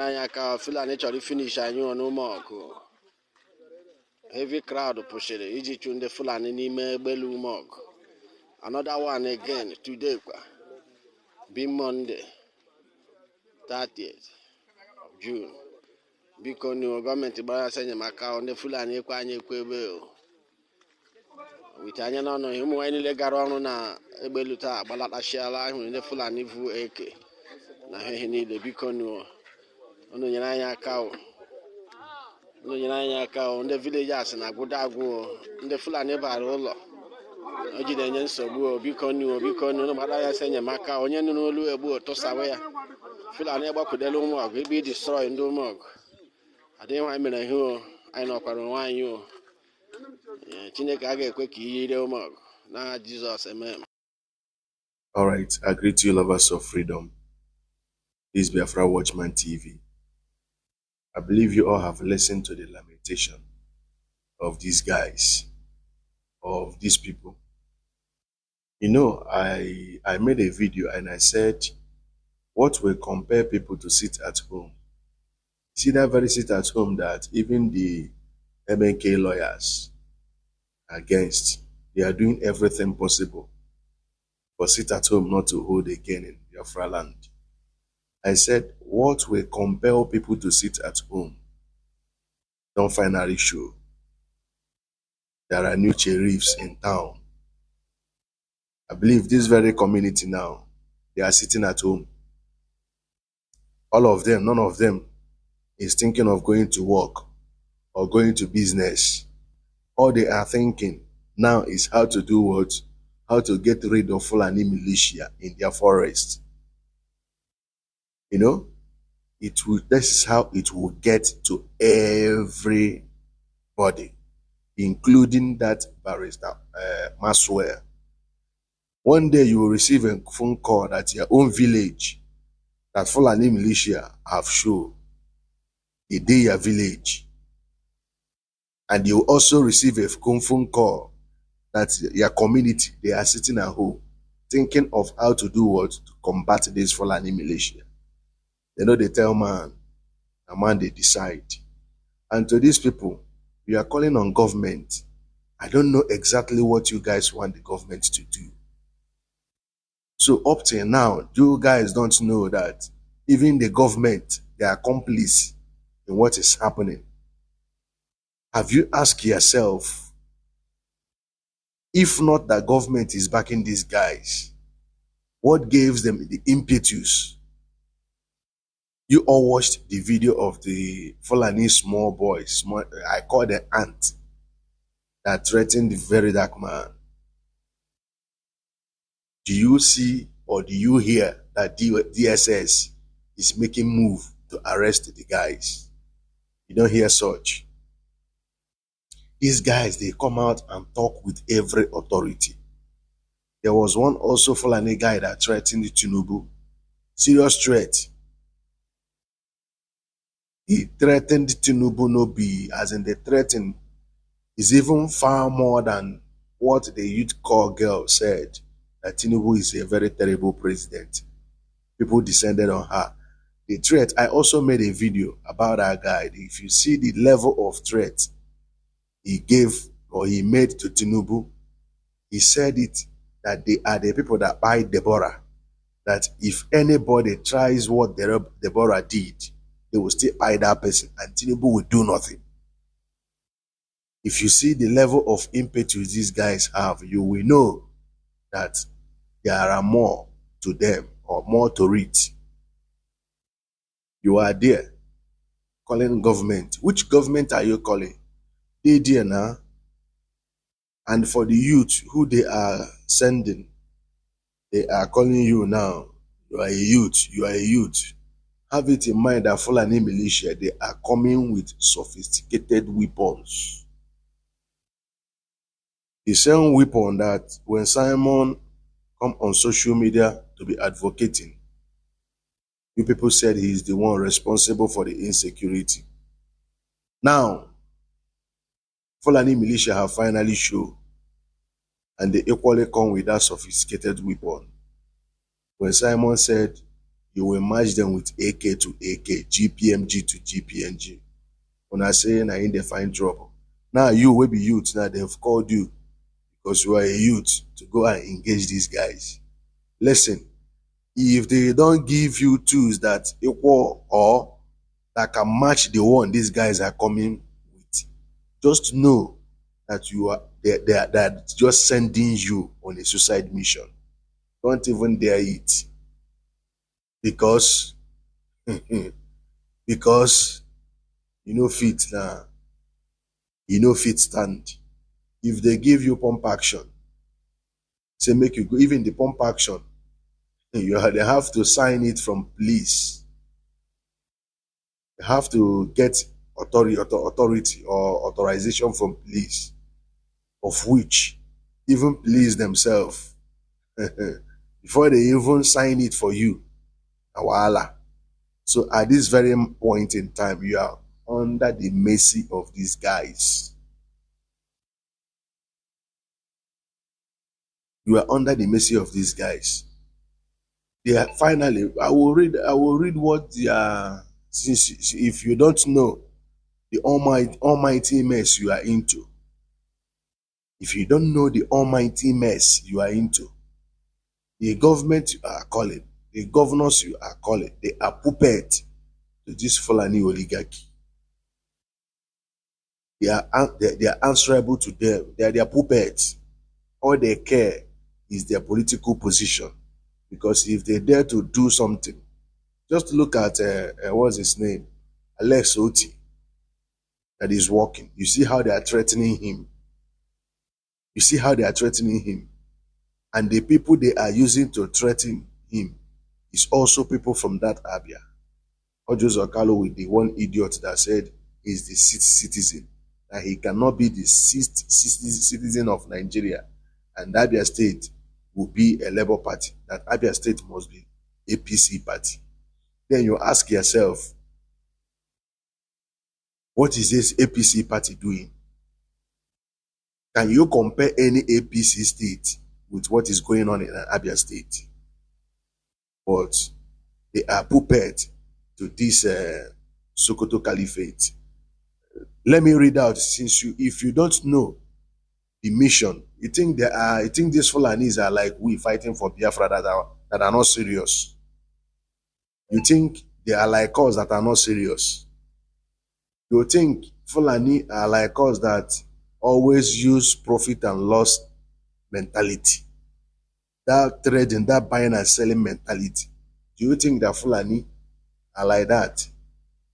nyanya ka Fulani chọrọ finish anyị on ụmọọgụ. Heavy crowd pushiri iji chụ ndị Fulani n'ime egbelu ụmọọgụ. Another one again today be Monday 30th of June. Biko ni gọọmenti gbara asa enyemaka ndị Fulani ekwe anyị ekwe ebe o. Wite anya n'ọnụ ụmụ nwaanyị niile gara ọrụ na egbelu taa agbalatasiala ahụ ndị Fulani vu eke na ihe niile. Biko ni unu nyere anyị aka o. Unu nyere anyị aka o. Ndị villagers na-agwụda agwụ o. Ndị Fulani bara ụlọ o jide enye nsogbu o. Biko ni unu gbara ya asa enyemaka onye nụrụ olu egbu tụsawa ya. Fulani agbakudela ụmụọgụ ebe destroy ndị ụmụọgụ. Adịghị nwa mere ihe o. Anyị nọkwara onwe anyị o. Chineke aga ekwe ka ihe ire ụmụọgụ na Jesus amen. All right, I greet you lovers of freedom. This is Biafra Watchman TV. I believe you all have listened to the lamentation of these guys, of these people. You know, I made a video and I said, what will compel people to sit at home? See that very sit at home that even the MNK lawyers against, they are doing everything possible for sit at home not to hold again in Biafra land. I said, what will compel people to sit at home? Don't finally show. There are new sheriffs in town. I believe this very community now, they are sitting at home. All of them, none of them is thinking of going to work or going to business. All they are thinking now is how to do what? How to get rid of Fulani militia in their forest. You know, this is how it will get to everybody, including that barrister, Maxwell. One day you will receive a phone call that your own village, that Fulani militia have shown the day your village. And you will also receive a phone call that your community, they are sitting at home, thinking of how to do what? To combat this Fulani militia. They know they tell man, and man they decide. And to these people, we are calling on government. I don't know exactly what you guys want the government to do. So up till now, you guys don't know that even the government, they are accomplice in what is happening. Have you asked yourself, if not that government is backing these guys, what gives them the impetus? You all watched the video of the Fulani small boy, I call the ant, that threatened the very dark man. Do you see or do you hear that DSS is making move to arrest the guys? You don't hear such. These guys, they come out and talk with every authority. There was one also Fulani guy that threatened Tinubu. Serious threat. He threatened Tinubu no be, as in the threaten is even far more than what the youth call girl said, that Tinubu is a very terrible president. People descended on her. The threat, I also made a video about that guy. If you see the level of threat he gave or he made to Tinubu, he said it that they are the people that buy Deborah. That if anybody tries what Deborah did, they will still buy that person and Tinubu will do nothing. If you see the level of impetus these guys have, you will know that there are more to them or more to it. You are there calling government. Which government are you calling? They there now. And for the youth who they are sending, they are calling you now. You are a youth. You are a youth. Have it in mind that Fulani militia, they are coming with sophisticated weapons. The same weapon that when Simon come on social media to be advocating, you people said he is the one responsible for the insecurity. Now, Fulani militia have finally shown, and they equally come with that sophisticated weapon. When Simon said you will match them with AK to AK, GPMG to GPNG. When I say na in they find trouble. Now you will be youth. Now they've called you because you are a youth to go and engage these guys. Listen, if they don't give you tools that equal or that can match the one these guys are coming with, just know that they're just sending you on a suicide mission. Don't even dare it. Because because you know fit now, you know fit stand. If they give you pump action, say make you go, even the pump action, they have to sign it from police. They have to get authority or authorization from police, of which even police themselves, before they even sign it for you, awala. So at this very point in time, you are under the mercy of these guys. You are under the mercy of these guys. They are, finally, I will read what they are, since if you don't know the almighty mess you are into. If you don't know the almighty mess you are into, the government you are calling, the governors you are calling, they are puppet to this Fulani oligarchy. They are answerable to them. They are their puppets. All they care is their political position. Because if they dare to do something, just look at what's his name, Alex Oti, that is working. You see how they are threatening him. You see how they are threatening him. And the people they are using to threaten him is also people from that Abia. Ojo Zokalo with the one idiot that said he's the sixth citizen, that he cannot be the sixth citizen of Nigeria, and Abia State will be a Labour Party, that Abia State must be APC party. Then you ask yourself, what is this APC party doing? Can you compare any APC state with what is going on in Abia State? But they are puppet to this Sokoto Caliphate. Let me read out, since if you don't know the mission, you think these Fulanis are like we fighting for Biafra that are not serious. You think they are like us that are not serious. You think Fulani are like us that always use profit and loss mentality. That trading, that buying and selling mentality. Do you think that Fulani are like that?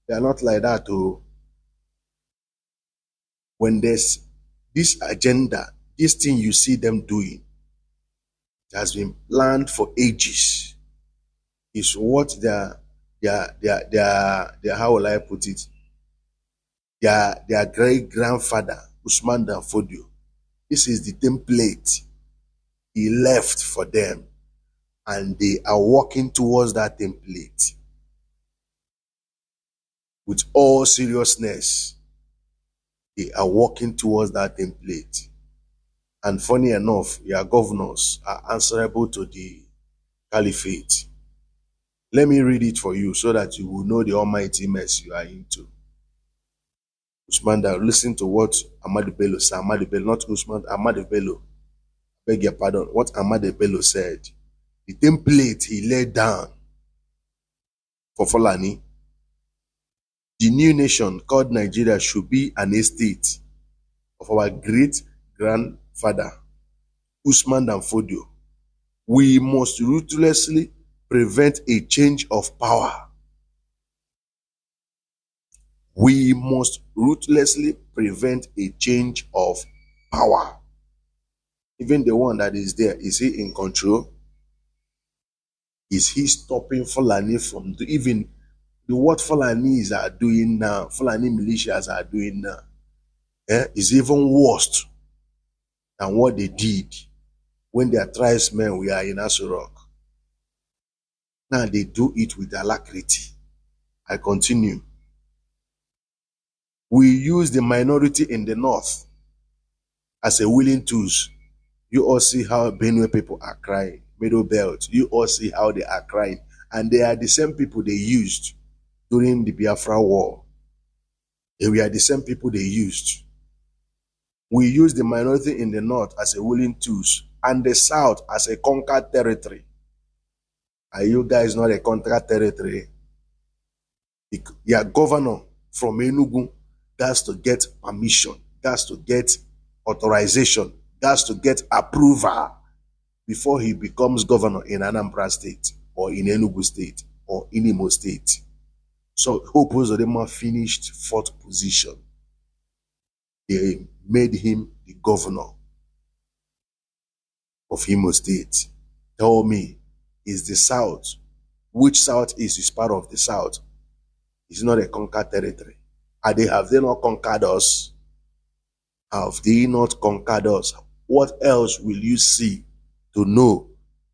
They are not like that. Oh. When there's this agenda, this thing you see them doing, it has been planned for ages. It's what their how will I put it? Their great grandfather, Usman Dan Fodio. This is the template he left for them, and they are working towards that template with all seriousness. They are working towards that template. And funny enough, your governors are answerable to the caliphate. Let me read it for you so that you will know the almighty mess you are into. Usman, listen to what Ahmadu Bello said. Ahmadu Bello, not Usman, Ahmadu Bello. Beg your pardon. What Ahmadu Bello said. The template he laid down for Fulani. The new nation called Nigeria should be an estate of our great-grandfather, Usman Dan Fodio. We must ruthlessly prevent a change of power. We must ruthlessly prevent a change of power. Even the one that is there, is he in control? Is he stopping Fulani from even what Fulanis are doing now, Fulani militias are doing now, is even worse than what they did when their tribesmen were in Asurok. Now they do it with alacrity. I continue. We use the minority in the north as a willing tools. You all see how Benue people are crying. Middle belt. You all see how they are crying. And they are the same people they used during the Biafra war. They were the same people they used. We use the minority in the north as a willing tools and the south as a conquered territory. Are you guys not a conquered territory? Your governor from Enugu has to get permission, has to get authorization, has to get approval before he becomes governor in Anambra State or in Enugu State or in Imo State. So Hope Uzodinma finished fourth position. They made him the governor of Imo State. Tell me, is the South, which Southeast is part of the South, is not a conquered territory? Have they not conquered us? Have they not conquered us? What else will you see to know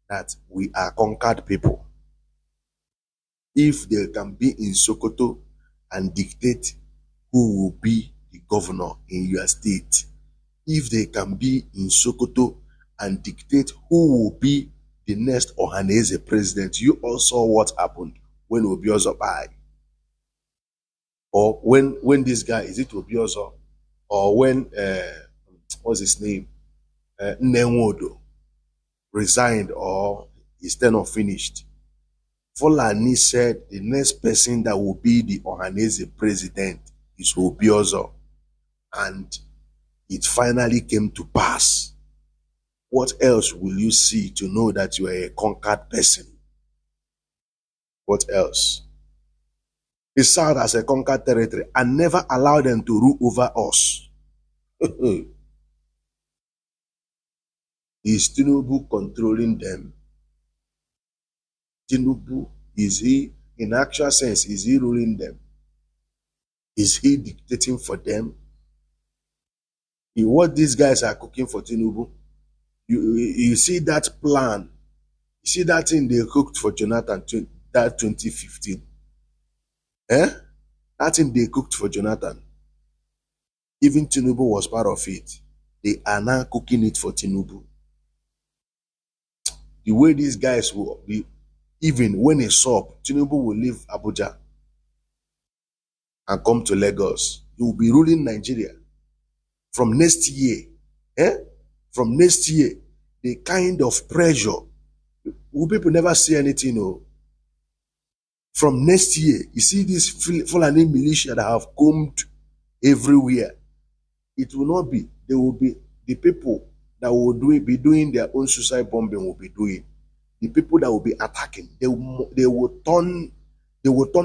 that we are conquered people? If they can be in Sokoto and dictate who will be the governor in your state, if they can be in Sokoto and dictate who will be the next Ohanese president, you all saw what happened when Obiozo died. Or when this guy, is it Obiozo? Or when, what's his name? Nnewodo resigned or his tenure finished. Fulani said the next person that will be the Ohanese president is Obiozo. And it finally came to pass. What else will you see to know that you are a conquered person? What else? The South as a conquered territory and never allow them to rule over us. Is Tinubu controlling them? Tinubu, is he, in actual sense, is he ruling them? Is he dictating for them? What these guys are cooking for Tinubu, you see that plan, you see that thing they cooked for Jonathan, that 2015. That thing they cooked for Jonathan. Even Tinubu was part of it. They are now cooking it for Tinubu. The way these guys will be, even when it's up, Tinubu will leave Abuja and come to Lagos. He will be ruling Nigeria from next year. From next year, the kind of pressure, people never see anything. No. From next year, you see this Fulani militia that have combed everywhere. It will not be, they will be the people that will be doing their own suicide bombing will be doing. The people that will be attacking, they will turn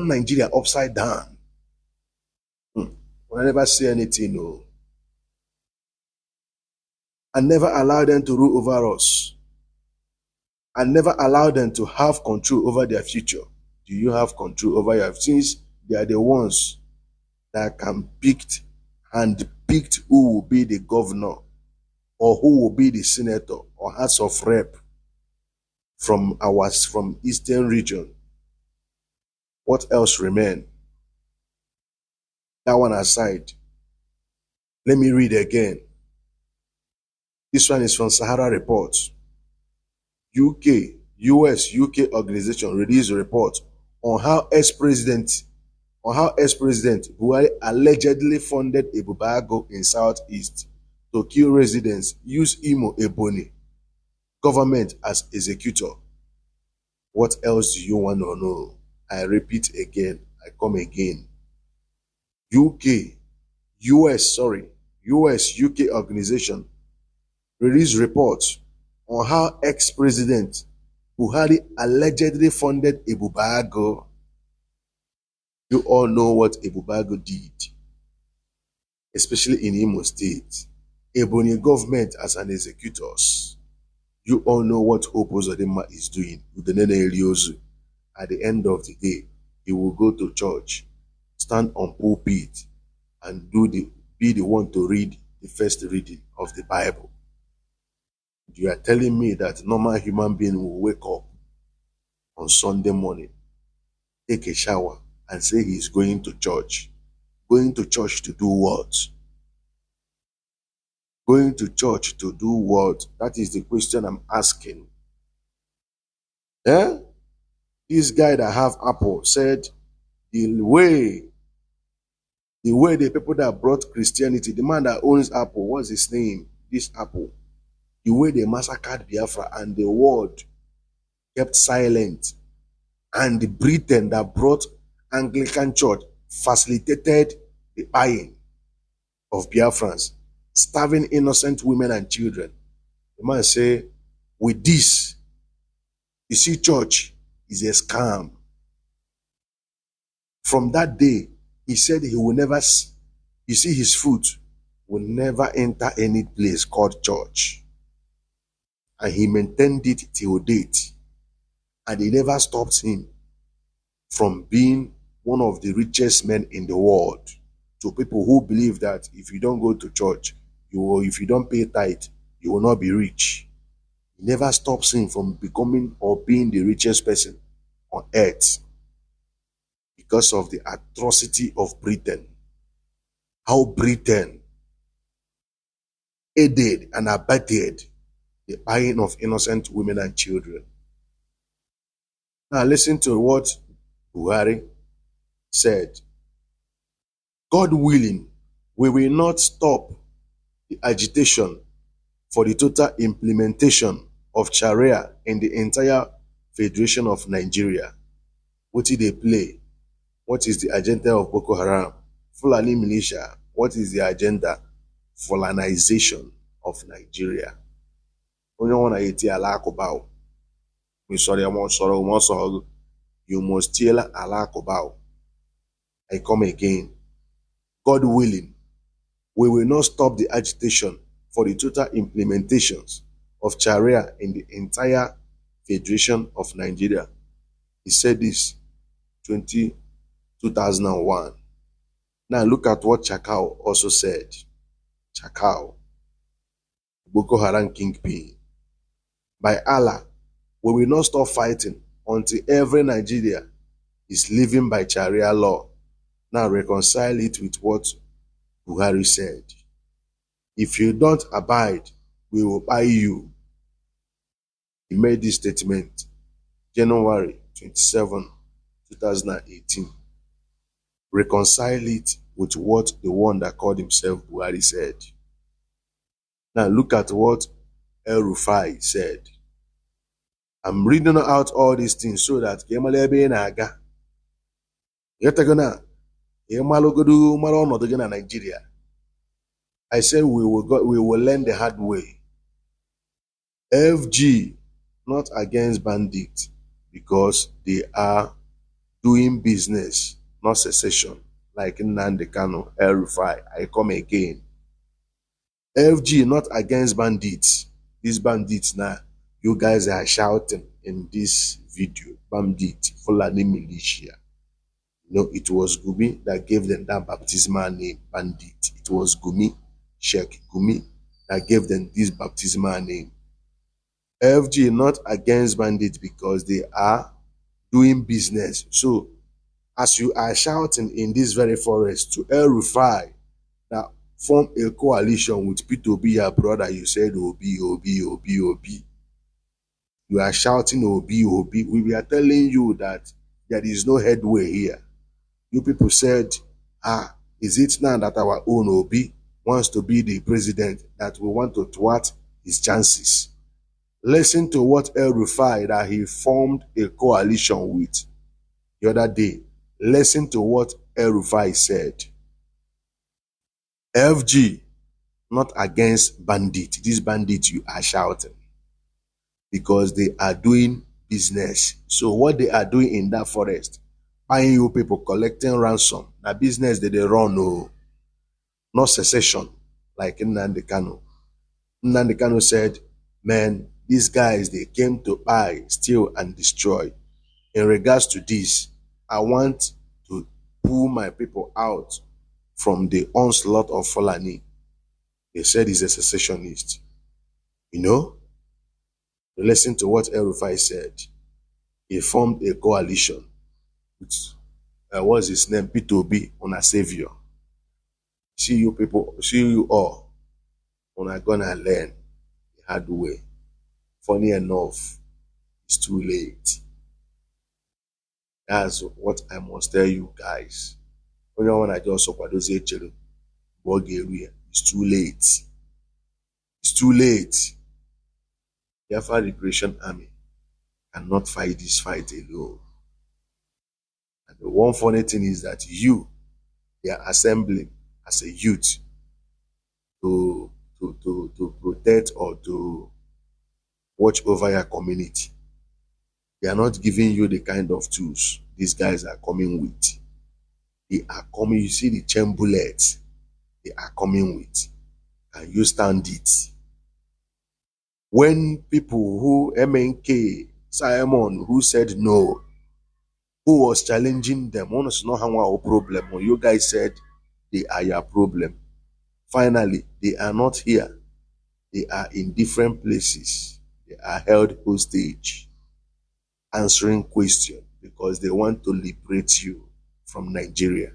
Nigeria upside down. I never see anything, no. And never allow them to rule over us. And never allow them to have control over their future. Do you have control over your future? Since they are the ones that can pick who will be the governor or who will be the senator or House of Rep from Eastern region. What else remain? That one aside. Let me read again. This one is from Sahara Report. US-UK organization released a report on how ex-president Buhari allegedly funded a Bubago in Southeast to kill residents, use Imo Ebony government as executor. What else do you want to know? I repeat again, I come again. US-UK organization released reports on how ex-president Buhari allegedly funded a Bubago. You all know what a Bubago did, especially in Imo State. Ebony government as an executors. You all know what Hope Uzodinma is doing with the Nene Eliozu. At the end of the day, he will go to church, stand on pulpit, and be the one to read the first reading of the Bible. You are telling me that normal human being will wake up on Sunday morning, take a shower, and say he is going to church. Going to church to do what? Going to church to do what? That is the question I'm asking. This guy that have Apple said the way the people that brought Christianity, the man that owns Apple, what's his name? This Apple. The way they massacred Biafra and the world kept silent. And the Britain that brought Anglican Church facilitated the buying of Biafrans, starving innocent women and children. The man say, with this, you see, church is a scam. From that day, he said he will never, you see, his foot will never enter any place called church. And he maintained it till date. And it never stopped him from being one of the richest men in the world. To people who believe that if you don't go to church, if you don't pay tithe, you will not be rich. It never stops him from becoming or being the richest person on earth because of the atrocity of Britain. How Britain aided and abetted the buying of innocent women and children. Now listen to what Buhari said. God willing, we will not stop the agitation for the total implementation of Sharia in the entire Federation of Nigeria. What did they play? What is the agenda of Boko Haram? Fulani militia. What is the agenda? Fulanization of Nigeria. You must steal Allah. I come again. God willing, we will not stop the agitation for the total implementations of Sharia in the entire Federation of Nigeria. He said this 2001. Now look at what Chakao also said. Chakao, Boko Haram kingpin. By Allah, we will not stop fighting until every Nigeria is living by Sharia law. Now reconcile it with what Buhari said. If you don't abide, we will buy you. He made this statement January 27, 2018. Reconcile it with what the one that called himself Buhari said. Now look at what El Rufai said. I'm reading out all these things so that Nigeria. I said we will learn the hard way. FG, not against bandits, because they are doing business, not secession, like Nnamdi Kanu, El Rufai. I come again. FG, not against bandits. These bandits now, you guys are shouting in this video, bandit, Fulani militia. No, it was Gumi that gave them that baptismal name, bandit. It was Gumi, Sheikh Gumi, that gave them this baptismal name. FG not against bandits because they are doing business. So, as you are shouting in this very forest to El Rufai that form a coalition with P2B, your brother, you said Obi. You are shouting Obi. We are telling you that there is no headway here. You people said, is it now that our own Obi wants to be the president that we want to thwart his chances? Listen to what El Rufai that he formed a coalition with the other day. Listen to what El Rufai said. FG, not against bandits. These bandits you are shouting because they are doing business. So what they are doing in that forest, buying you people, collecting ransom. Now business that they run, no, not secession, like Nnamdi Kanu. Nnamdi Kanu said, man, these guys, they came to buy, steal, and destroy. In regards to this, I want to pull my people out from the onslaught of Fulani. They said he's a secessionist. You know? Listen to what El Rufai said. He formed a coalition with, what's his name? P2B on a savior. See you people, see you all. When I'm gonna learn the hard way. Funny enough, it's too late. That's what I must tell you guys. Only one I just saw those HL, it's too late. It's too late. The Biafra Liberation Army cannot fight this fight alone. And the one funny thing is that they are assembling as a youth to protect or to watch over your community. They are not giving you the kind of tools these guys are coming with. They are coming, you see the chain bullets they are coming with. Can you stand it? When people who MNK, Simon, who said no, who was challenging them, want to know how our problem, or you guys said they are your problem. Finally, they are not here. They are in different places. They are held hostage, answering questions because they want to liberate you from Nigeria.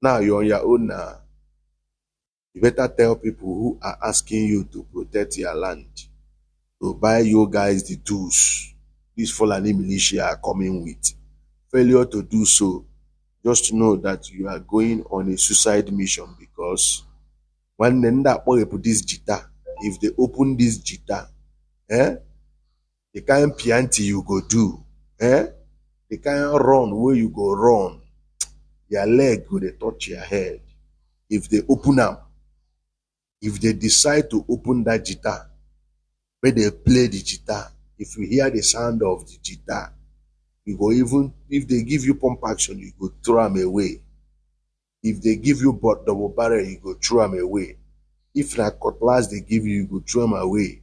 Now you're on your own now. You better tell people who are asking you to protect your land to buy you guys the tools these Fulani militia are coming with. Failure to do so, just know that you are going on a suicide mission, because when that boy put this jita, if they open this jita, the kind pianti you go do, the kind run where you go run, your leg go they touch your head. If they open them, if they decide to open that jita, where they play the jita, if you hear the sound of the jita, you go, even if they give you pump action, you go throw them away. If they give you double barrel, you go throw them away. If na cutlass they give you, you go throw them away.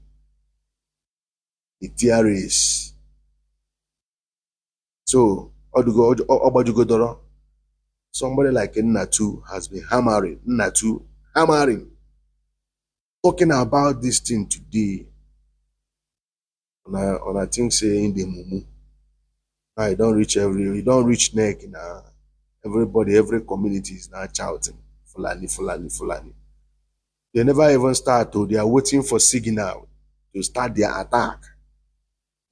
The TRAs. So, somebody like Nnatu has been hammering, talking about this thing today. And I think saying the mumu. Now you don't reach neck now. Everybody, every community is now shouting, Fulani, Fulani, Fulani. They never even start, they are waiting for signal to start their attack.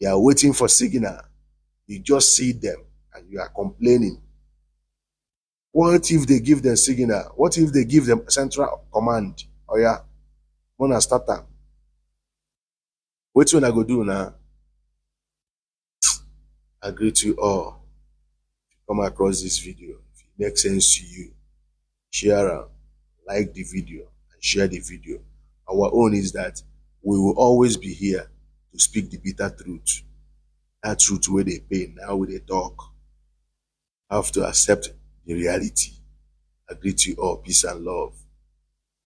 They are waiting for signal. You just see them and you are complaining. What if they give them signal? What if they give them central command? Oh yeah, wanna start them. What you wanna go do now? I greet you all. If you come across this video, if it makes sense to you, share, like the video, and share the video. Our own is that we will always be here to speak the bitter truth. That truth where they pain, now where they talk. Have to accept the reality. I greet you all. Peace and love.